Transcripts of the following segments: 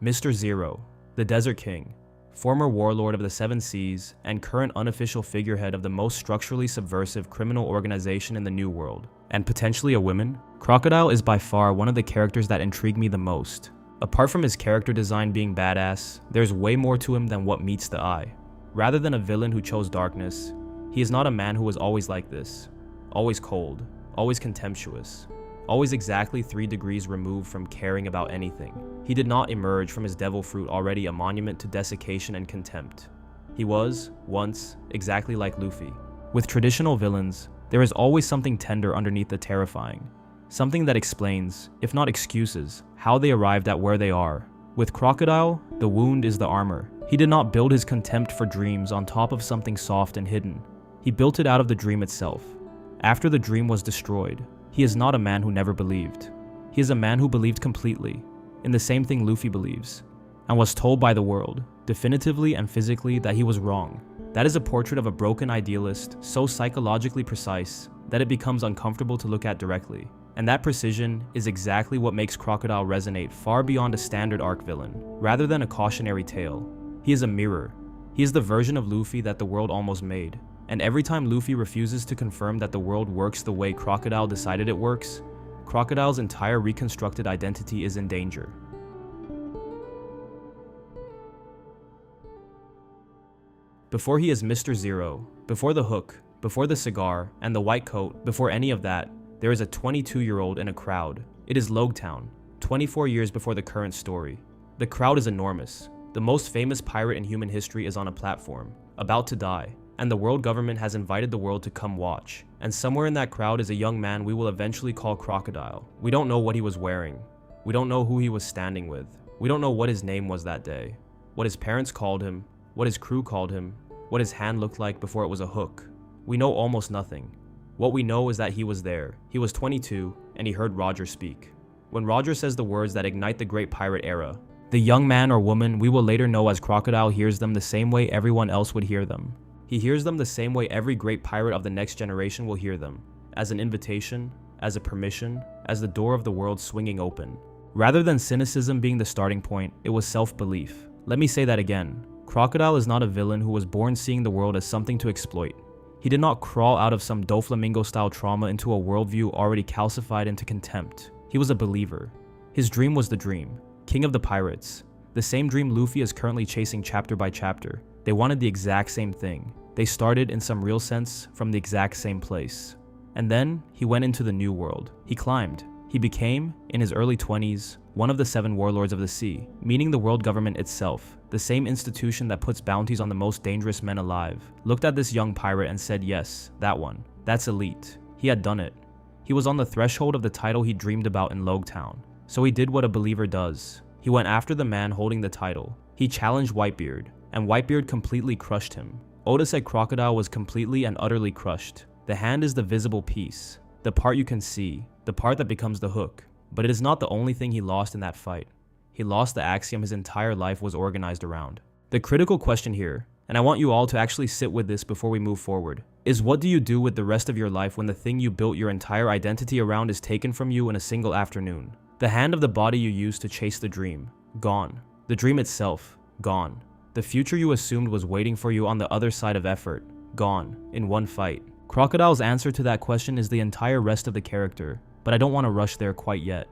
Mr. Zero, the Desert King, former warlord of the Seven Seas and current unofficial figurehead of the most structurally subversive criminal organization in the New World, and potentially a woman, Crocodile is by far one of the characters that intrigue me the most. Apart from his character design being badass, there's way more to him than what meets the eye. Rather than a villain who chose darkness, he is not a man who was always like this. Always cold, always contemptuous, always exactly 3 degrees removed from caring about anything. He did not emerge from his devil fruit already a monument to desiccation and contempt. He was, once, exactly like Luffy. With traditional villains, there is always something tender underneath the terrifying. Something that explains, if not excuses, how they arrived at where they are. With Crocodile, the wound is the armor. He did not build his contempt for dreams on top of something soft and hidden. He built it out of the dream itself. After the dream was destroyed, he is not a man who never believed. He is a man who believed completely, in the same thing Luffy believes, and was told by the world, definitively and physically, that he was wrong. That is a portrait of a broken idealist, so psychologically precise that it becomes uncomfortable to look at directly. And that precision is exactly what makes Crocodile resonate far beyond a standard arc villain. Rather than a cautionary tale, he is a mirror. He is the version of Luffy that the world almost made. And every time Luffy refuses to confirm that the world works the way Crocodile decided it works, Crocodile's entire reconstructed identity is in danger. Before he is Mr. Zero, before the hook, before the cigar, and the white coat, before any of that, there is a 22-year-old in a crowd. It is Logtown, 24 years before the current story. The crowd is enormous. The most famous pirate in human history is on a platform, about to die, and the world government has invited the world to come watch. And somewhere in that crowd is a young man we will eventually call Crocodile. We don't know what he was wearing. We don't know who he was standing with. We don't know what his name was that day, what his parents called him, what his crew called him, what his hand looked like before it was a hook. We know almost nothing. What we know is that he was there. He was 22, and he heard Roger speak. When Roger says the words that ignite the great pirate era, the young man or woman we will later know as Crocodile hears them the same way everyone else would hear them. He hears them the same way every great pirate of the next generation will hear them, as an invitation, as a permission, as the door of the world swinging open. Rather than cynicism being the starting point, it was self-belief. Let me say that again. Crocodile is not a villain who was born seeing the world as something to exploit. He did not crawl out of some Doflamingo-style trauma into a worldview already calcified into contempt. He was a believer. His dream was the dream, king of the pirates, the same dream Luffy is currently chasing chapter by chapter. They wanted the exact same thing. They started, in some real sense, from the exact same place. And then, he went into the new world. He climbed. He became, in his early 20s, one of the 7 warlords of the sea, meaning the world government itself, the same institution that puts bounties on the most dangerous men alive, looked at this young pirate and said, yes, that one. That's elite. He had done it. He was on the threshold of the title he dreamed about in Logtown. So he did what a believer does. He went after the man holding the title. He challenged Whitebeard, and Whitebeard completely crushed him. Oda said Crocodile was completely and utterly crushed. The hand is the visible piece, the part you can see, the part that becomes the hook. But it is not the only thing he lost in that fight. He lost the axiom his entire life was organized around. The critical question here, and I want you all to actually sit with this before we move forward, is what do you do with the rest of your life when the thing you built your entire identity around is taken from you in a single afternoon? The hand of the body you used to chase the dream, gone. The dream itself, gone. The future you assumed was waiting for you on the other side of effort, gone, in one fight. Crocodile's answer to that question is the entire rest of the character, but I don't want to rush there quite yet.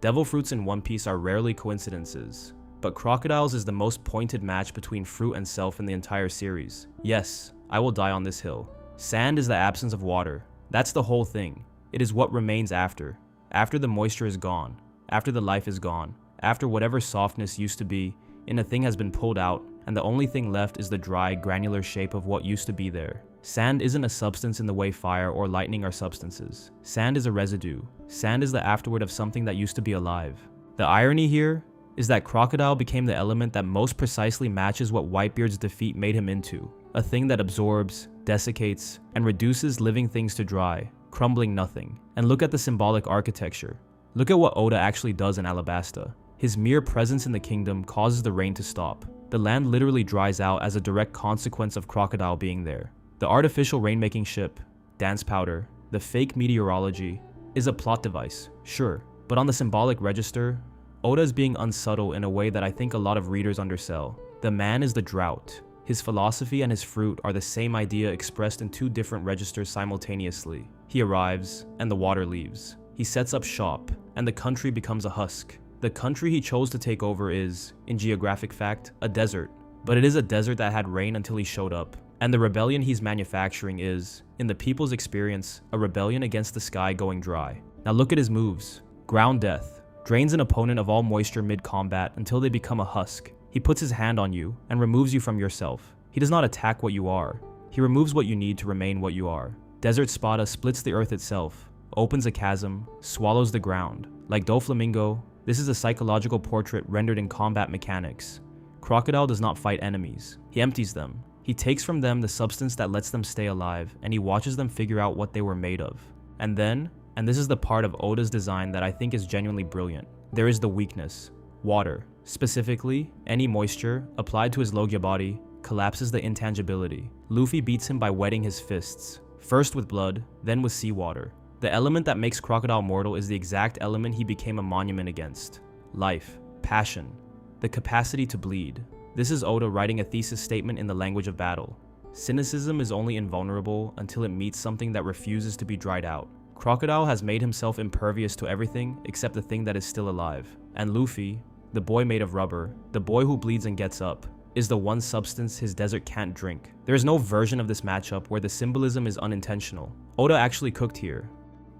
Devil fruits in One Piece are rarely coincidences, but Crocodile's is the most pointed match between fruit and self in the entire series. Yes, I will die on this hill. Sand is the absence of water. That's the whole thing. It is what remains after the moisture is gone, after the life is gone, after whatever softness used to be in a thing has been pulled out, and the only thing left is the dry, granular shape of what used to be there. Sand isn't a substance in the way fire or lightning are substances. Sand is a residue. Sand is the afterword of something that used to be alive. The irony here is that Crocodile became the element that most precisely matches what Whitebeard's defeat made him into, a thing that absorbs, desiccates, and reduces living things to dry, crumbling nothing. And look at the symbolic architecture. Look at what Oda actually does in Alabasta. His mere presence in the kingdom causes the rain to stop. The land literally dries out as a direct consequence of Crocodile being there. The artificial rainmaking ship, dance powder, the fake meteorology, is a plot device, sure, but on the symbolic register, Oda is being unsubtle in a way that I think a lot of readers undersell. The man is the drought. His philosophy and his fruit are the same idea expressed in two different registers simultaneously. He arrives, and the water leaves. He sets up shop, and the country becomes a husk. The country he chose to take over is, in geographic fact, a desert. But it is a desert that had rain until he showed up. And the rebellion he's manufacturing is, in the people's experience, a rebellion against the sky going dry. Now look at his moves. Ground death. Drains an opponent of all moisture mid-combat until they become a husk. He puts his hand on you and removes you from yourself. He does not attack what you are. He removes what you need to remain what you are. Desert Spada splits the earth itself, opens a chasm, swallows the ground. Like Doflamingo, this is a psychological portrait rendered in combat mechanics. Crocodile does not fight enemies. He empties them. He takes from them the substance that lets them stay alive, and he watches them figure out what they were made of. And then, and this is the part of Oda's design that I think is genuinely brilliant, there is the weakness. Water. Specifically, any moisture, applied to his Logia body, collapses the intangibility. Luffy beats him by wetting his fists, first with blood, then with seawater. The element that makes Crocodile mortal is the exact element he became a monument against. Life. Passion. The capacity to bleed. This is Oda writing a thesis statement in the language of battle. Cynicism is only invulnerable until it meets something that refuses to be dried out. Crocodile has made himself impervious to everything except the thing that is still alive. And Luffy, the boy made of rubber, the boy who bleeds and gets up, is the one substance his desert can't drink. There is no version of this matchup where the symbolism is unintentional. Oda actually cooked here.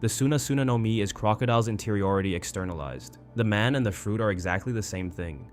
The Suna Suna no Mi is Crocodile's interiority externalized. The man and the fruit are exactly the same thing.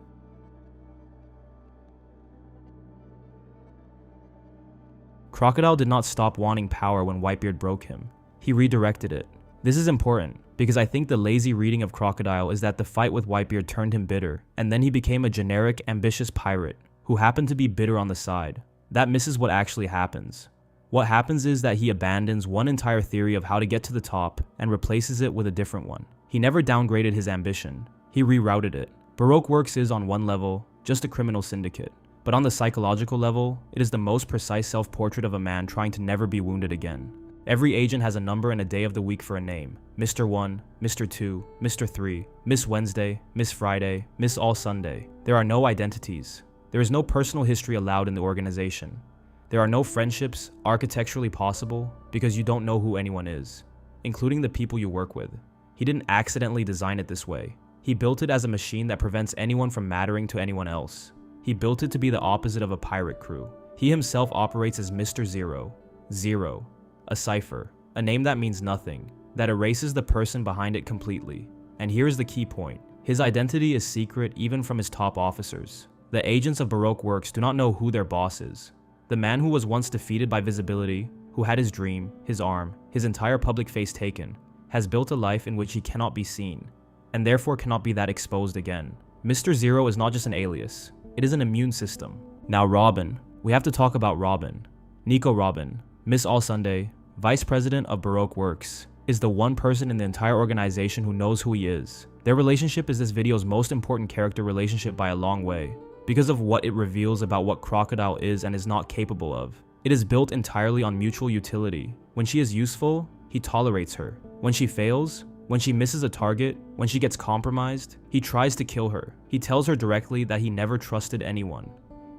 Crocodile did not stop wanting power when Whitebeard broke him. He redirected it. This is important, because I think the lazy reading of Crocodile is that the fight with Whitebeard turned him bitter, and then he became a generic, ambitious pirate, who happened to be bitter on the side. That misses what actually happens. What happens is that he abandons one entire theory of how to get to the top and replaces it with a different one. He never downgraded his ambition. He rerouted it. Baroque Works is, on one level, just a criminal syndicate. But on the psychological level, it is the most precise self-portrait of a man trying to never be wounded again. Every agent has a number and a day of the week for a name. Mr. 1, Mr. 2, Mr. 3, Miss Wednesday, Miss Friday, Miss All Sunday. There are no identities. There is no personal history allowed in the organization. There are no friendships architecturally possible because you don't know who anyone is, including the people you work with. He didn't accidentally design it this way. He built it as a machine that prevents anyone from mattering to anyone else. He built it to be the opposite of a pirate crew. He himself operates as Mr. Zero. Zero. A cipher. A name that means nothing, that erases the person behind it completely. And here's the key point. His identity is secret even from his top officers. The agents of Baroque Works do not know who their boss is. The man who was once defeated by visibility, who had his dream, his arm, his entire public face taken, has built a life in which he cannot be seen, and therefore cannot be that exposed again. Mr. Zero is not just an alias. It is an immune system. Now Robin. We have to talk about Robin. Nico Robin, Miss All Sunday, Vice President of Baroque Works, is the one person in the entire organization who knows who he is. Their relationship is this video's most important character relationship by a long way, because of what it reveals about what Crocodile is and is not capable of. It is built entirely on mutual utility. When she is useful, he tolerates her. When she fails, when she misses a target, when she gets compromised, he tries to kill her. He tells her directly that he never trusted anyone.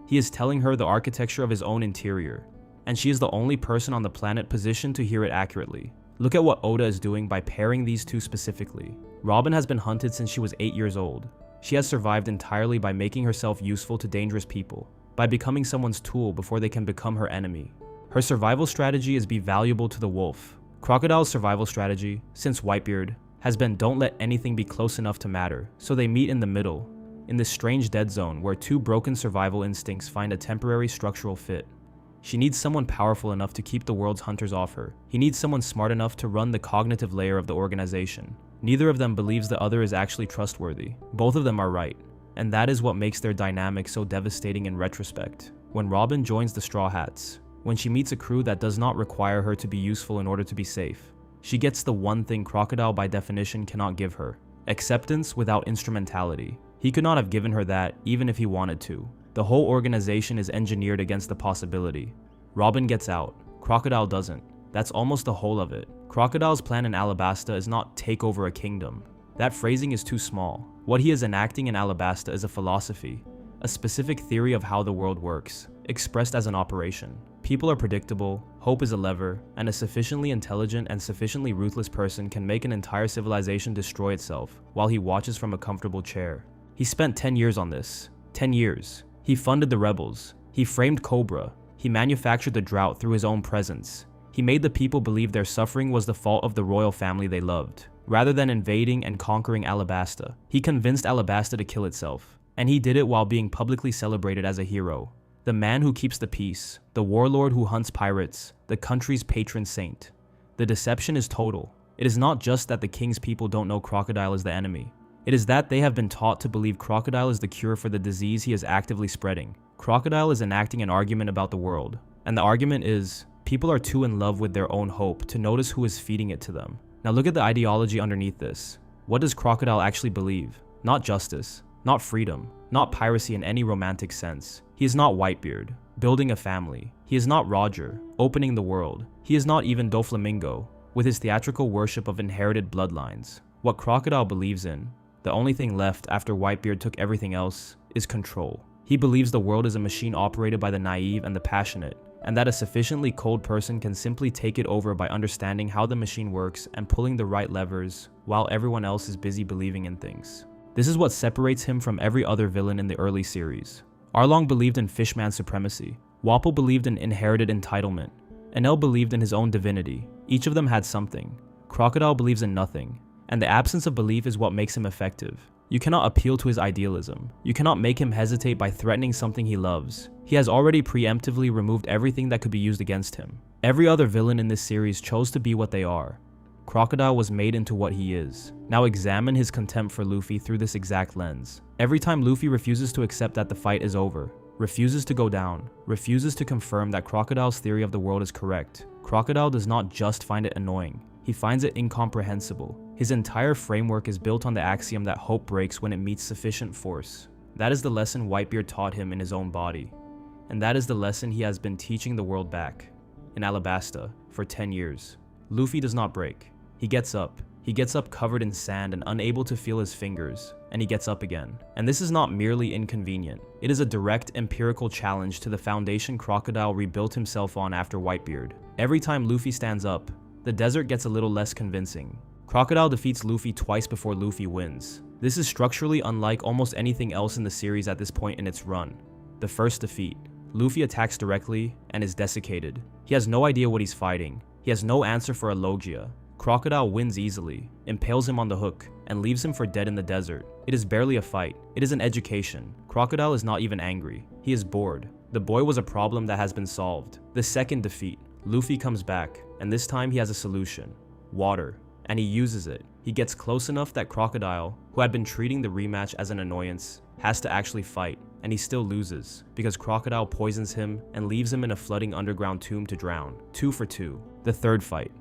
He is telling her the architecture of his own interior, and she is the only person on the planet positioned to hear it accurately. Look at what Oda is doing by pairing these two specifically. Robin has been hunted since she was 8 years old. She has survived entirely by making herself useful to dangerous people, by becoming someone's tool before they can become her enemy. Her survival strategy is be valuable to the wolf. Crocodile's survival strategy, since Whitebeard, has been don't let anything be close enough to matter, so they meet in the middle, in this strange dead zone where two broken survival instincts find a temporary structural fit. She needs someone powerful enough to keep the world's hunters off her. He needs someone smart enough to run the cognitive layer of the organization. Neither of them believes the other is actually trustworthy. Both of them are right, and that is what makes their dynamic so devastating in retrospect. When Robin joins the Straw Hats, when she meets a crew that does not require her to be useful in order to be safe, she gets the one thing Crocodile by definition cannot give her: acceptance without instrumentality. He could not have given her that even if he wanted to. The whole organization is engineered against the possibility. Robin gets out. Crocodile doesn't. That's almost the whole of it. Crocodile's plan in Alabasta is not take over a kingdom. That phrasing is too small. What he is enacting in Alabasta is a philosophy, a specific theory of how the world works, expressed as an operation. People are predictable, hope is a lever, and a sufficiently intelligent and sufficiently ruthless person can make an entire civilization destroy itself while he watches from a comfortable chair. He spent 10 years on this. 10 years. He funded the rebels. He framed Cobra. He manufactured the drought through his own presence. He made the people believe their suffering was the fault of the royal family they loved. Rather than invading and conquering Alabasta, he convinced Alabasta to kill itself. And he did it while being publicly celebrated as a hero. The man who keeps the peace, the warlord who hunts pirates, the country's patron saint. The deception is total. It is not just that the king's people don't know Crocodile is the enemy. It is that they have been taught to believe Crocodile is the cure for the disease he is actively spreading. Crocodile is enacting an argument about the world. And the argument is, people are too in love with their own hope to notice who is feeding it to them. Now look at the ideology underneath this. What does Crocodile actually believe? Not justice, not freedom, not piracy in any romantic sense. He is not Whitebeard, building a family. He is not Roger, opening the world. He is not even Doflamingo, with his theatrical worship of inherited bloodlines. What Crocodile believes in, the only thing left after Whitebeard took everything else, is control. He believes the world is a machine operated by the naive and the passionate, and that a sufficiently cold person can simply take it over by understanding how the machine works and pulling the right levers while everyone else is busy believing in things. This is what separates him from every other villain in the early series. Arlong believed in Fishman supremacy. Wapol believed in inherited entitlement. Enel believed in his own divinity. Each of them had something. Crocodile believes in nothing. And the absence of belief is what makes him effective. You cannot appeal to his idealism. You cannot make him hesitate by threatening something he loves. He has already preemptively removed everything that could be used against him. Every other villain in this series chose to be what they are. Crocodile was made into what he is. Now examine his contempt for Luffy through this exact lens. Every time Luffy refuses to accept that the fight is over, refuses to go down, refuses to confirm that Crocodile's theory of the world is correct, Crocodile does not just find it annoying, he finds it incomprehensible. His entire framework is built on the axiom that hope breaks when it meets sufficient force. That is the lesson Whitebeard taught him in his own body. And that is the lesson he has been teaching the world back, in Alabasta, for 10 years. Luffy does not break. He gets up. He gets up covered in sand and unable to feel his fingers, and he gets up again. And this is not merely inconvenient. It is a direct empirical challenge to the foundation Crocodile rebuilt himself on after Whitebeard. Every time Luffy stands up, the desert gets a little less convincing. Crocodile defeats Luffy twice before Luffy wins. This is structurally unlike almost anything else in the series at this point in its run. The first defeat. Luffy attacks directly and is desiccated. He has no idea what he's fighting. He has no answer for a Logia. Crocodile wins easily, impales him on the hook, and leaves him for dead in the desert. It is barely a fight. It is an education. Crocodile is not even angry. He is bored. The boy was a problem that has been solved. The second defeat. Luffy comes back, and this time he has a solution. Water. And he uses it. He gets close enough that Crocodile, who had been treating the rematch as an annoyance, has to actually fight, and he still loses, because Crocodile poisons him and leaves him in a flooding underground tomb to drown. 2 for 2. The third fight.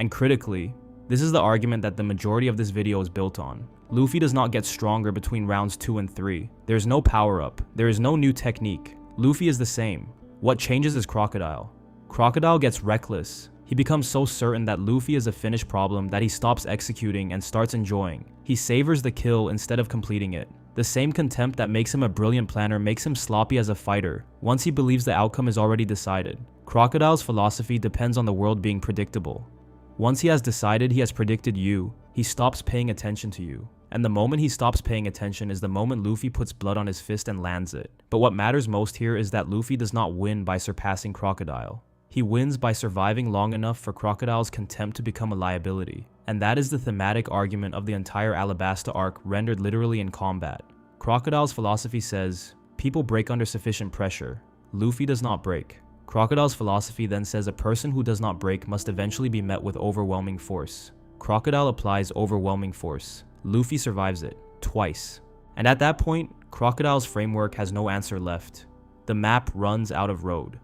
And critically, this is the argument that the majority of this video is built on. Luffy does not get stronger between rounds 2 and 3. There is no power-up. There is no new technique. Luffy is the same. What changes is Crocodile. Crocodile gets reckless. He becomes so certain that Luffy is a finished problem that he stops executing and starts enjoying. He savors the kill instead of completing it. The same contempt that makes him a brilliant planner makes him sloppy as a fighter, once he believes the outcome is already decided. Crocodile's philosophy depends on the world being predictable. Once he has decided he has predicted you, he stops paying attention to you. And the moment he stops paying attention is the moment Luffy puts blood on his fist and lands it. But what matters most here is that Luffy does not win by surpassing Crocodile. He wins by surviving long enough for Crocodile's contempt to become a liability. And that is the thematic argument of the entire Alabasta arc rendered literally in combat. Crocodile's philosophy says, people break under sufficient pressure. Luffy does not break. Crocodile's philosophy then says a person who does not break must eventually be met with overwhelming force. Crocodile applies overwhelming force. Luffy survives it, twice. And at that point, Crocodile's framework has no answer left. The map runs out of road.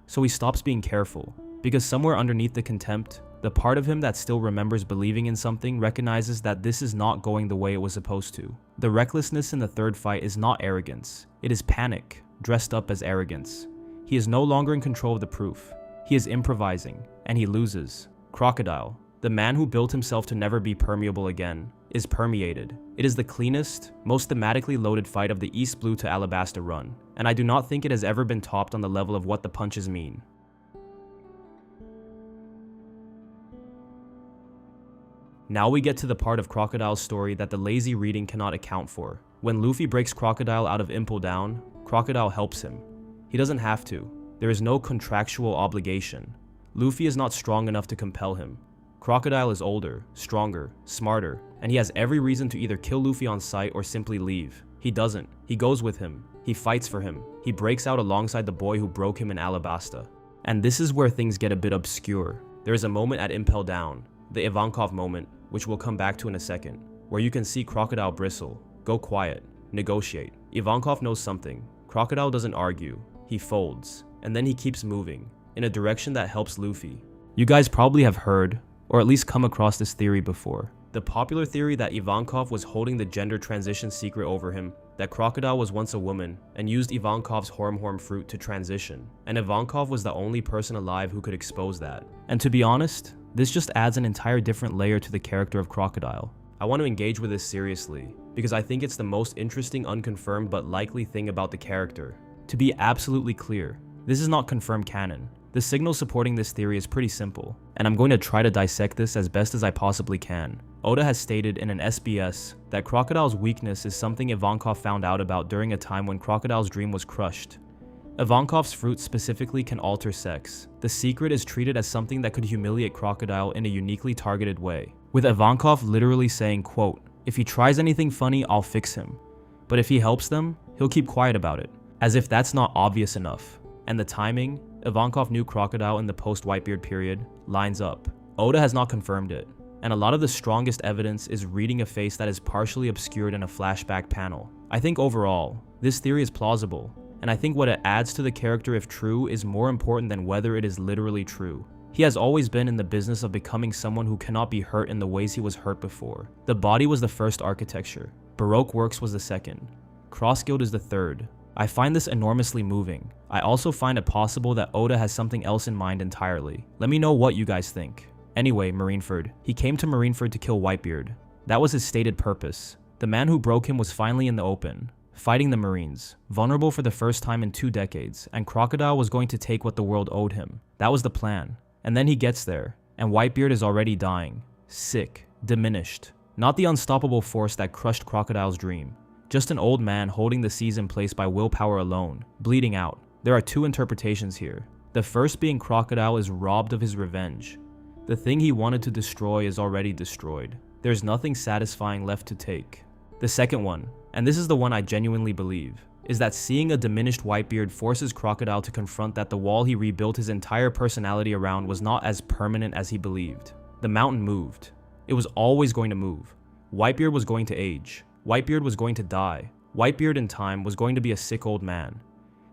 So he stops being careful, because somewhere underneath the contempt, the part of him that still remembers believing in something recognizes that this is not going the way it was supposed to. The recklessness in the third fight is not arrogance. It is panic, dressed up as arrogance. He is no longer in control of the proof. He is improvising, and he loses. Crocodile, the man who built himself to never be permeable again, is permeated. It is the cleanest, most thematically loaded fight of the East Blue to Alabasta run, and I do not think it has ever been topped on the level of what the punches mean. Now we get to the part of Crocodile's story that the lazy reading cannot account for. When Luffy breaks Crocodile out of Impel Down, Crocodile helps him. He doesn't have to. There is no contractual obligation. Luffy is not strong enough to compel him. Crocodile is older, stronger, smarter, and he has every reason to either kill Luffy on sight or simply leave. He doesn't. He goes with him. He fights for him. He breaks out alongside the boy who broke him in Alabasta. And this is where things get a bit obscure. There is a moment at Impel Down, the Ivankov moment, which we'll come back to in a second, where you can see Crocodile bristle, go quiet, negotiate. Ivankov knows something. Crocodile doesn't argue. He folds, and then he keeps moving, in a direction that helps Luffy. You guys probably have heard, or at least come across this theory before. The popular theory that Ivankov was holding the gender transition secret over him, that Crocodile was once a woman and used Ivankov's Hormhorn fruit to transition, and Ivankov was the only person alive who could expose that. And to be honest, this just adds an entire different layer to the character of Crocodile. I want to engage with this seriously, because I think it's the most interesting unconfirmed but likely thing about the character. To be absolutely clear, this is not confirmed canon. The signal supporting this theory is pretty simple, and I'm going to try to dissect this as best as I possibly can. Oda has stated in an SBS that Crocodile's weakness is something Ivankov found out about during a time when Crocodile's dream was crushed. Ivankov's fruit specifically can alter sex. The secret is treated as something that could humiliate Crocodile in a uniquely targeted way, with Ivankov literally saying, quote, "If he tries anything funny, I'll fix him. But if he helps them, he'll keep quiet about it." As if that's not obvious enough. And the timing, Ivankov knew Crocodile in the post-Whitebeard period, lines up. Oda has not confirmed it, and a lot of the strongest evidence is reading a face that is partially obscured in a flashback panel. I think overall, this theory is plausible, and I think what it adds to the character if true is more important than whether it is literally true. He has always been in the business of becoming someone who cannot be hurt in the ways he was hurt before. The body was the first architecture. Baroque works was the second. Cross-Guild is the third. I find this enormously moving. I also find it possible that Oda has something else in mind entirely. Let me know what you guys think. Anyway, Marineford. He came to Marineford to kill Whitebeard. That was his stated purpose. The man who broke him was finally in the open, fighting the Marines, vulnerable for the first time in 2 decades, and Crocodile was going to take what the world owed him. That was the plan. And then he gets there, and Whitebeard is already dying, sick, diminished. Not the unstoppable force that crushed Crocodile's dream. Just an old man holding the seas in place by willpower alone, bleeding out. There are 2 interpretations here. The first being Crocodile is robbed of his revenge. The thing he wanted to destroy is already destroyed. There's nothing satisfying left to take. The second one, and this is the one I genuinely believe, is that seeing a diminished Whitebeard forces Crocodile to confront that the wall he rebuilt his entire personality around was not as permanent as he believed. The mountain moved. It was always going to move. Whitebeard was going to age. Whitebeard was going to die. Whitebeard in time was going to be a sick old man.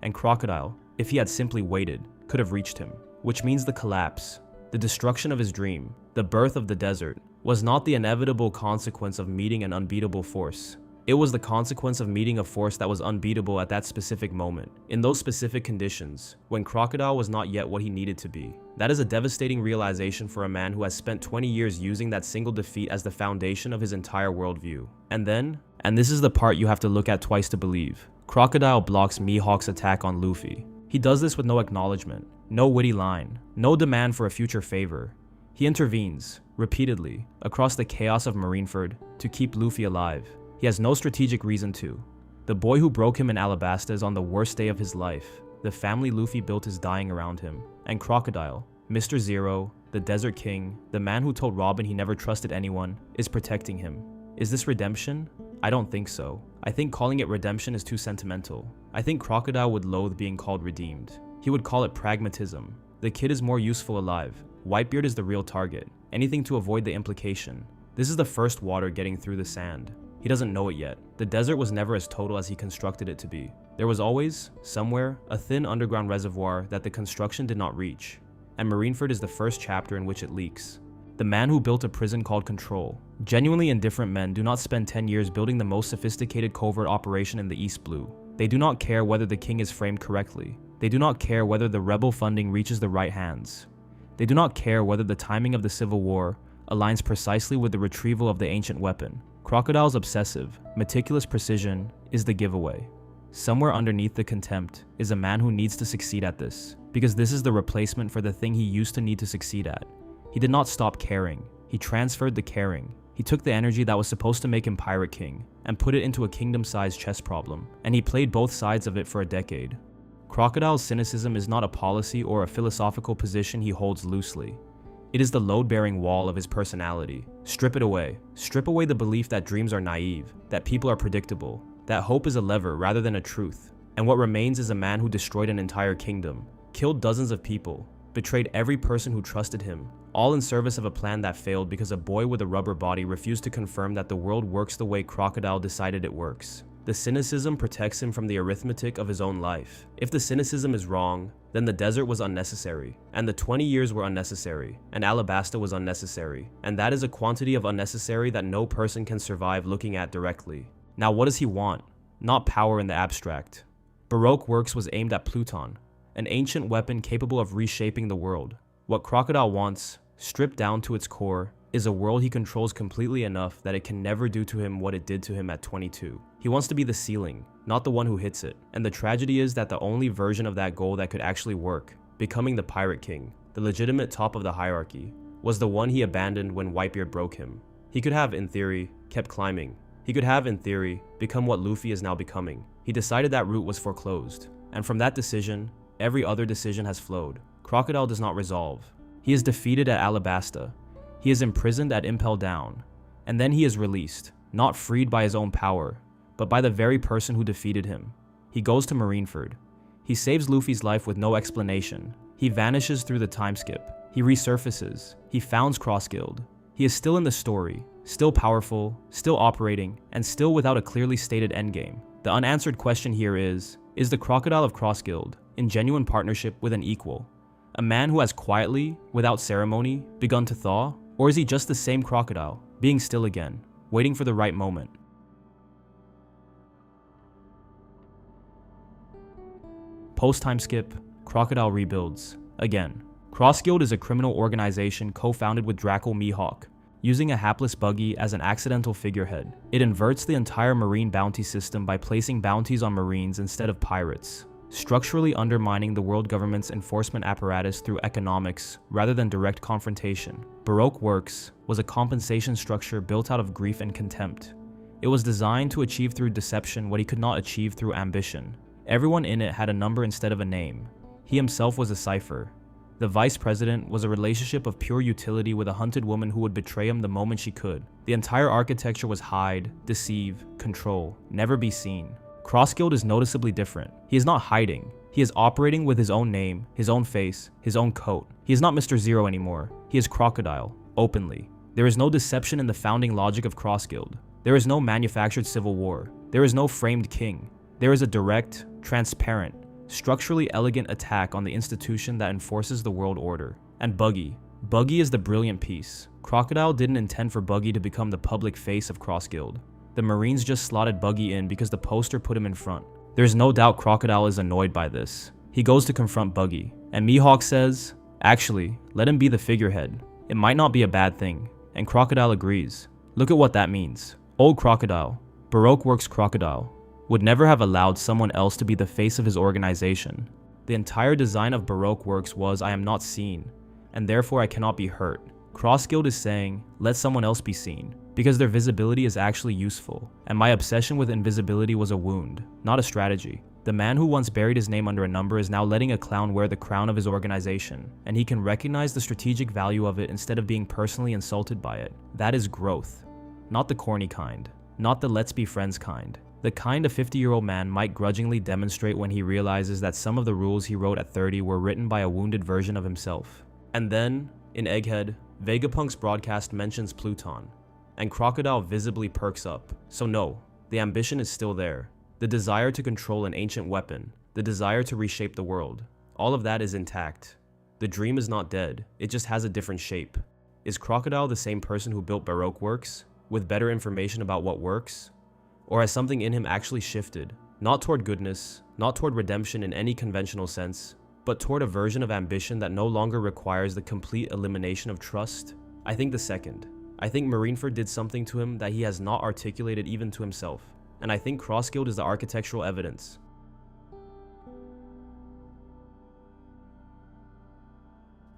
And Crocodile, if he had simply waited, could have reached him. Which means the collapse, the destruction of his dream, the birth of the desert, was not the inevitable consequence of meeting an unbeatable force. It was the consequence of meeting a force that was unbeatable at that specific moment, in those specific conditions, when Crocodile was not yet what he needed to be. That is a devastating realization for a man who has spent 20 years using that single defeat as the foundation of his entire worldview. And then, and this is the part you have to look at twice to believe, Crocodile blocks Mihawk's attack on Luffy. He does this with no acknowledgement, no witty line, no demand for a future favor. He intervenes, repeatedly, across the chaos of Marineford to keep Luffy alive. He has no strategic reason to. The boy who broke him in Alabasta is on the worst day of his life. The family Luffy built is dying around him. And Crocodile, Mr. Zero, the Desert King, the man who told Robin he never trusted anyone, is protecting him. Is this redemption? I don't think so. I think calling it redemption is too sentimental. I think Crocodile would loathe being called redeemed. He would call it pragmatism. The kid is more useful alive. Whitebeard is the real target. Anything to avoid the implication. This is the first water getting through the sand. He doesn't know it yet. The desert was never as total as he constructed it to be. There was always, somewhere, a thin underground reservoir that the construction did not reach. And Marineford is the first chapter in which it leaks. The man who built a prison called Control. Genuinely indifferent men do not spend 10 years building the most sophisticated covert operation in the East Blue. They do not care whether the king is framed correctly. They do not care whether the rebel funding reaches the right hands. They do not care whether the timing of the Civil War, aligns precisely with the retrieval of the ancient weapon. Crocodile's obsessive, meticulous precision is the giveaway. Somewhere underneath the contempt is a man who needs to succeed at this, because this is the replacement for the thing he used to need to succeed at. He did not stop caring, he transferred the caring. He took the energy that was supposed to make him Pirate King and put it into a kingdom-sized chess problem, and he played both sides of it for a decade. Crocodile's cynicism is not a policy or a philosophical position he holds loosely. It is the load-bearing wall of his personality. Strip it away. Strip away the belief that dreams are naive, that people are predictable, that hope is a lever rather than a truth. And what remains is a man who destroyed an entire kingdom, killed dozens of people, betrayed every person who trusted him, all in service of a plan that failed because a boy with a rubber body refused to confirm that the world works the way Crocodile decided it works. The cynicism protects him from the arithmetic of his own life. If the cynicism is wrong, then the desert was unnecessary, and the 20 years were unnecessary, and Alabasta was unnecessary, and that is a quantity of unnecessary that no person can survive looking at directly. Now what does he want? Not power in the abstract. Baroque works was aimed at Pluton, an ancient weapon capable of reshaping the world. What Crocodile wants, stripped down to its core, is a world he controls completely enough that it can never do to him what it did to him at 22. He wants to be the ceiling, not the one who hits it. And the tragedy is that the only version of that goal that could actually work, becoming the Pirate King, the legitimate top of the hierarchy, was the one he abandoned when Whitebeard broke him. He could have, in theory, kept climbing. He could have, in theory, become what Luffy is now becoming. He decided that route was foreclosed. And from that decision, every other decision has flowed. Crocodile does not resolve. He is defeated at Alabasta. He is imprisoned at Impel Down. And then he is released, not freed by his own power, but by the very person who defeated him. He goes to Marineford. He saves Luffy's life with no explanation. He vanishes through the time skip. He resurfaces. He founds Crossguild. He is still in the story, still powerful, still operating, and still without a clearly stated endgame. The unanswered question here is the Crocodile of Crossguild in genuine partnership with an equal? A man who has quietly, without ceremony, begun to thaw? Or is he just the same crocodile, being still again, waiting for the right moment? Post-time skip, Crocodile rebuilds. Again, Crossguild is a criminal organization co-founded with Draco Mihawk, using a hapless buggy as an accidental figurehead. It inverts the entire marine bounty system by placing bounties on marines instead of pirates, structurally undermining the world government's enforcement apparatus through economics rather than direct confrontation. Baroque Works was a compensation structure built out of grief and contempt. It was designed to achieve through deception what he could not achieve through ambition. Everyone in it had a number instead of a name. He himself was a cipher. The vice president was a relationship of pure utility with a hunted woman who would betray him the moment she could. The entire architecture was hide, deceive, control, never be seen. Crossguild is noticeably different. He is not hiding. He is operating with his own name, his own face, his own coat. He is not Mr. Zero anymore. He is Crocodile, openly. There is no deception in the founding logic of Crossguild. There is no manufactured civil war. There is no framed king. There is a direct, transparent, structurally elegant attack on the institution that enforces the world order. And Buggy. Buggy is the brilliant piece. Crocodile didn't intend for Buggy to become the public face of Crossguild. The Marines just slotted Buggy in because the poster put him in front. There's no doubt Crocodile is annoyed by this. He goes to confront Buggy, and Mihawk says, "Actually, let him be the figurehead. It might not be a bad thing." And Crocodile agrees. Look at what that means. Old Crocodile, Baroque Works Crocodile, would never have allowed someone else to be the face of his organization. The entire design of Baroque Works was, I am not seen, and therefore I cannot be hurt. Crossguild is saying, let someone else be seen, because their visibility is actually useful, and my obsession with invisibility was a wound, not a strategy. The man who once buried his name under a number is now letting a clown wear the crown of his organization, and he can recognize the strategic value of it instead of being personally insulted by it. That is growth. Not the corny kind, not the let's be friends kind. The kind a 50-year-old man might grudgingly demonstrate when he realizes that some of the rules he wrote at 30 were written by a wounded version of himself. And then, in Egghead, Vegapunk's broadcast mentions Pluton, and Crocodile visibly perks up. So no, the ambition is still there. The desire to control an ancient weapon, the desire to reshape the world, all of that is intact. The dream is not dead, it just has a different shape. Is Crocodile the same person who built Baroque Works, with better information about what works? Or has something in him actually shifted, not toward goodness, not toward redemption in any conventional sense, but toward a version of ambition that no longer requires the complete elimination of trust? I think the second. I think Marineford did something to him that he has not articulated even to himself, and I think Crossguild is the architectural evidence.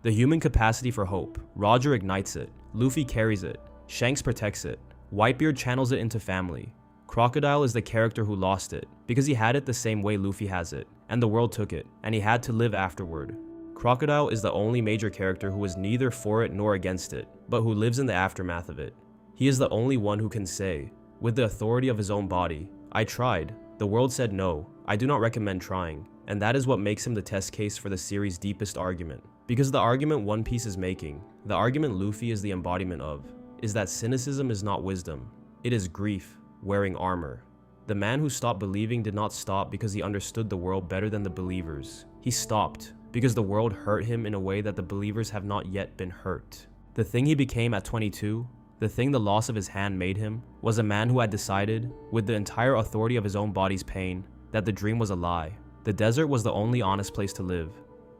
The human capacity for hope. Roger ignites it, Luffy carries it, Shanks protects it, Whitebeard channels it into family. Crocodile is the character who lost it, because he had it the same way Luffy has it, and the world took it, and he had to live afterward. Crocodile is the only major character who is neither for it nor against it, but who lives in the aftermath of it. He is the only one who can say, with the authority of his own body, I tried, the world said no, I do not recommend trying, and that is what makes him the test case for the series' deepest argument. Because the argument One Piece is making, the argument Luffy is the embodiment of, is that cynicism is not wisdom, it is grief wearing armor. The man who stopped believing did not stop because he understood the world better than the believers. He stopped because the world hurt him in a way that the believers have not yet been hurt. The thing he became at 22, the thing the loss of his hand made him, was a man who had decided, with the entire authority of his own body's pain, that the dream was a lie. The desert was the only honest place to live.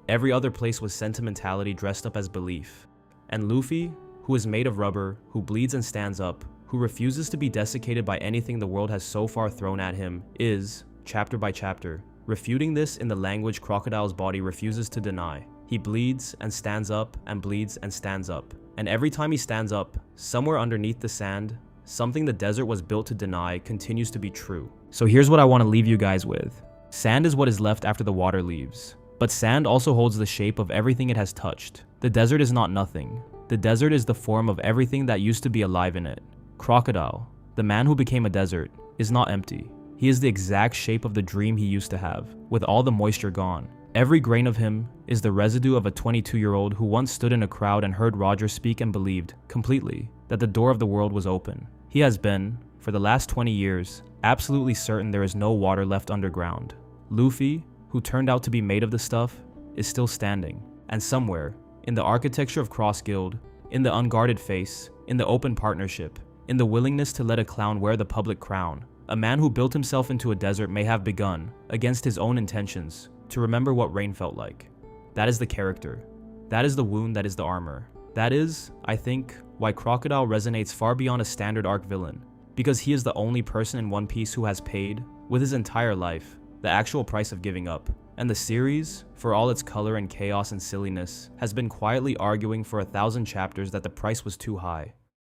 Every other place was sentimentality dressed up as belief. And Luffy, who is made of rubber, who bleeds and stands up, who refuses to be desiccated by anything the world has so far thrown at him, is, chapter by chapter, refuting this in the language Crocodile's body refuses to deny. He bleeds and stands up and bleeds and stands up. And every time he stands up, somewhere underneath the sand, something the desert was built to deny continues to be true. So here's what I want to leave you guys with. Sand is what is left after the water leaves. But sand also holds the shape of everything it has touched. The desert is not nothing. The desert is the form of everything that used to be alive in it. Crocodile, the man who became a desert, is not empty. He is the exact shape of the dream he used to have, with all the moisture gone. Every grain of him is the residue of a 22-year-old who once stood in a crowd and heard Roger speak and believed, completely, that the door of the world was open. He has been, for the last 20 years, absolutely certain there is no water left underground. Luffy, who turned out to be made of the stuff, is still standing. And somewhere, in the architecture of Crossguild, in the unguarded face, in the open partnership, in the willingness to let a clown wear the public crown, a man who built himself into a desert may have begun, against his own intentions, to remember what rain felt like. That is the character. That is the wound that is the armor. That is, I think, why Crocodile resonates far beyond a standard arc villain, because he is the only person in One Piece who has paid, with his entire life, the actual price of giving up. And the series, for all its color and chaos and silliness, has been quietly arguing for 1,000 chapters that the price was too high.